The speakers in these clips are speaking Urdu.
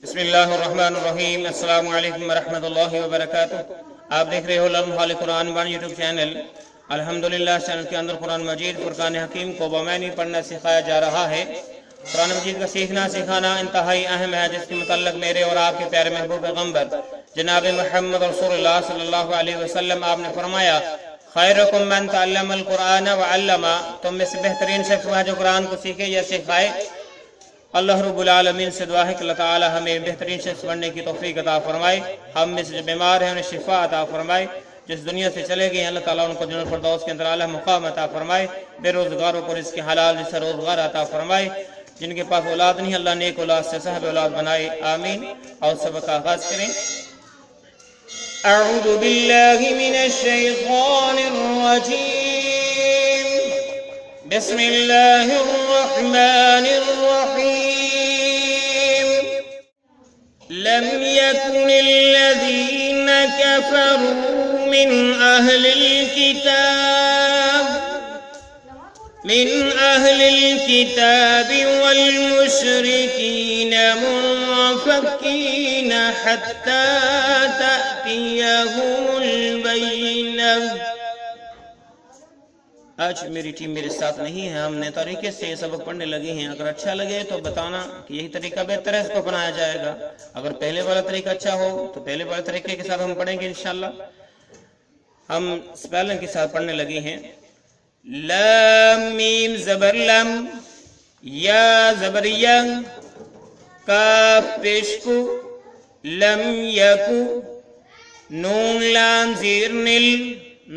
بسم اللہ الرحمن الرحیم۔ السلام علیکم ورحمۃ اللہ وبرکاتہ۔ آپ دیکھ رہے ہو لرن ہال قرآن ون یوٹیوب چینل۔ الحمدللہ چینل کے اندر قرآن مجید فرقان حکیم کو بمعنی پڑھنا سکھایا جا رہا ہے۔ قرآن مجید کا سیکھنا سکھانا انتہائی اہم ہے، جس کے متعلق میرے اور آپ کے پیارے محبوب پیغمبر جناب محمد رسول اللہ صلی اللہ علیہ وسلم آپ نے فرمایا، خیرکم من تعلم القرآن وعلما، تم میں سے بہترین شخص وہ ہے جو قرآن کو سیکھے یا سکھائے۔ اللہ رب العالمین سے دعا ہے کہ اللہ تعالی ہمیں بہترین شخص بننے کی توفیق عطا فرمائے۔ ہم میں سے جو بیمار ہیں انہیں شفا عطا فرمائے، جس دنیا سے چلے گئے ہیں اللہ تعالیٰ ان کو جنت الفردوس کے اندر اعلیٰ مقام عطا فرمائے۔ بے روزگاروں کو رزق حلال جیسا روزگار عطا فرمائے۔ جن کے پاس اولاد نہیں اللہ نیک اولاد سے صاحب اولاد بنائے، آمین۔ اور سبق کا آغاز کریں۔ اعوذ باللہ من الشیطان الرجیم، بسم اللہ الرحمن الرحیم۔ لم يكن الذين كفروا من أهل الكتاب والمشركين منفكين حتى تأتيهم البينة۔ آج میری ٹیم میرے ساتھ نہیں ہے، ہم نے طریقے سے یہ سبق پڑھنے لگے ہیں۔ اگر اچھا لگے تو بتانا کہ یہی طریقہ بہتر ہے، اس کو اپنایا جائے گا۔ اگر پہلے والا طریقہ اچھا ہو تو پہلے والے طریقے کے ساتھ ہم پڑھیں گے انشاءاللہ۔ ہم سپیلنگ کے ساتھ پڑھنے لگے ہیں۔ لام میم زبر لم، یا زبر یا، کاف پیش کو، لم یکو، نون لام زیر نل،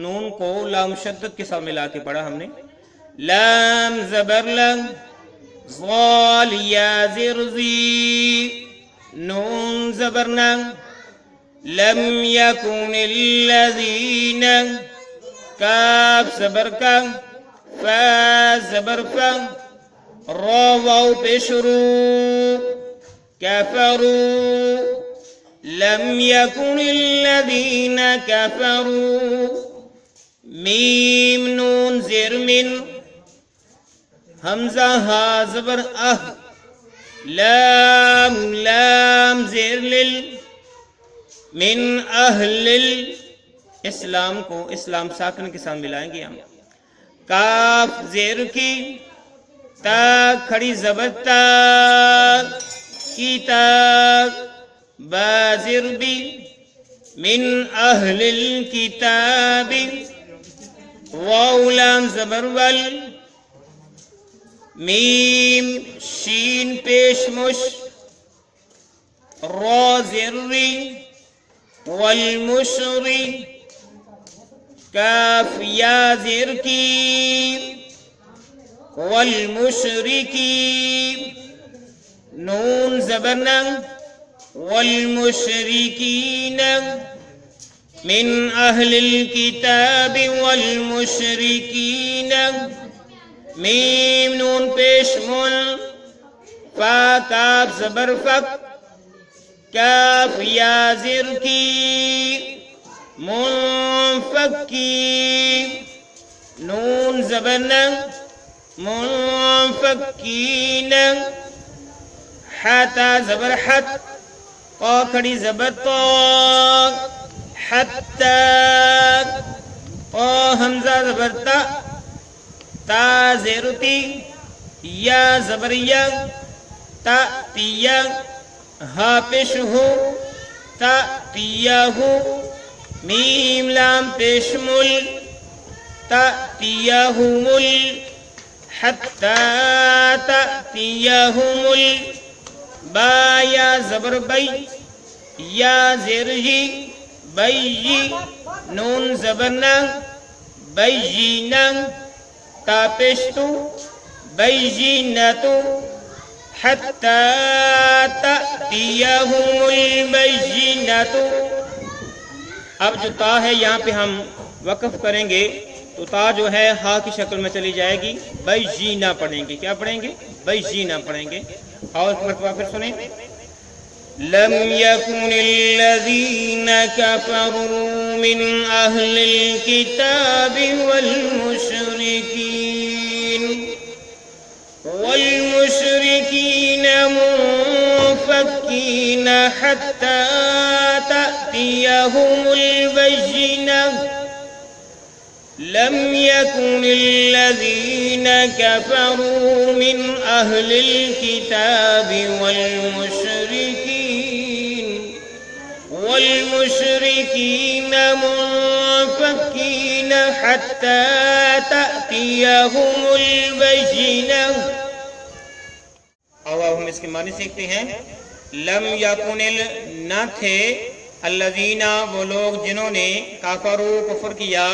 نون کو لام شدت کے ساتھ ملا کے پڑھا ہم نے۔ لام زبر لم، ضال یا زر زی، نون زبر نم، لم یکن الذین، کاف زبر کا، فا زبر فا، را واو پیش رو، کفروا، لم یکن الذین کفروا، میم نون زیر من، حمزہ ہا زبر اہ، لام لام زیر لل، من اہل، اسلام کو اسلام ساکن کے ساتھ ملائیں گے ہم۔ کاف زیر کی، تا کھڑی زبر تا، کتاب، با زیر بی، من اہل الکتاب، واو لام زبر ول، میم شین پیش مش، را زیر ری، والمشری، کاف یا زیر کی، والمشرکی، نون زبر نم، والمشرکین، من اہل الکتاب والمشرکین، میم نون پیش مل، فا کاف زبر فک، کاف یا زیر کی، منفکی، نون زبر نم، منفکین، حتا زبر حت، قا کھڑی زبر تا، حتی، قا حمزہ زبر تا، تا زیر تی، یا زبر یا، تا تیا، ہا پیش ہو، تا تیا ہو، میم لام پیش مل، تا تیا ہو مل، حتی تأتیا ہو مل، با یا زبر بی، یا زیر جی، بی، نون زبر نا، بیجینا، تا پیش تو، بیجینتو، حتی تأتیہم البینۃ۔ اب جو تا ہے یہاں پہ ہم وقف کریں گے تو تا جو ہے ہا کی شکل میں چلی جائے گی، بیجینا پڑھیں گے۔ کیا پڑھیں گے؟ بیجینا پڑھیں گے۔ اور اس مرتبہ پھر سنیں۔ لم يكن الذين كفروا من أهل الكتاب والمشركين منفكين حتى تأتيهم البينة لم يكن الذين كفروا من أهل الكتاب والمشركين منفكين حتى تأتيهم البينة. اور ہم اس کے معنی سیکھتے ہیں. لم یکن نہ تھے الذین وہ لوگ جنہوں نے کافروا کفر کیا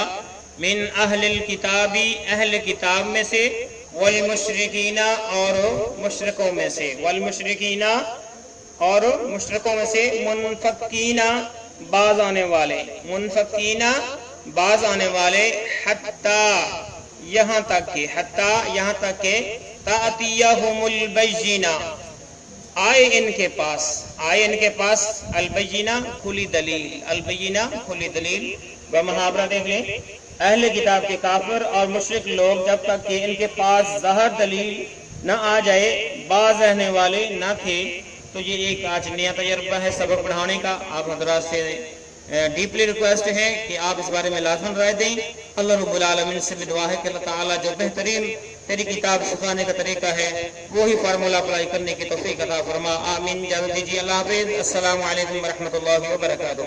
من اہل الکتابی اہل کتاب میں سے والمشرکین اور مشرکوں میں سے والمشرکین اور مشرکوں میں سے منفکین باز آنے والے منفکین باز آنے والے حتی یہاں تک کہ تأتیہم البینہ آئے ان کے پاس البینہ کھلی دلیل وہ محاورہ دیکھ لیں. اہل کتاب کے کافر اور مشرک لوگ جب تک کہ ان کے پاس ظاہر دلیل نہ آ جائے باز رہنے والے نہ تھے. تو یہ ایک آج نیا تجربہ ہے سبق پڑھانے کا. آپ حضرات سے ڈیپلی ریکویسٹ ہے کہ آپ اس بارے میں لازماً رائے دیں. اللہ رب العالمین سے بھی دعا ہے کہ اللہ تعالیٰ جو بہترین تیری کتاب سکھانے کا طریقہ ہے وہی فارمولہ اپلائی کرنے کی توفیق عطا فرما. آمین. اجازت دیجیے. اللہ حافظ. السلام علیکم ورحمۃ اللہ وبرکاتہ.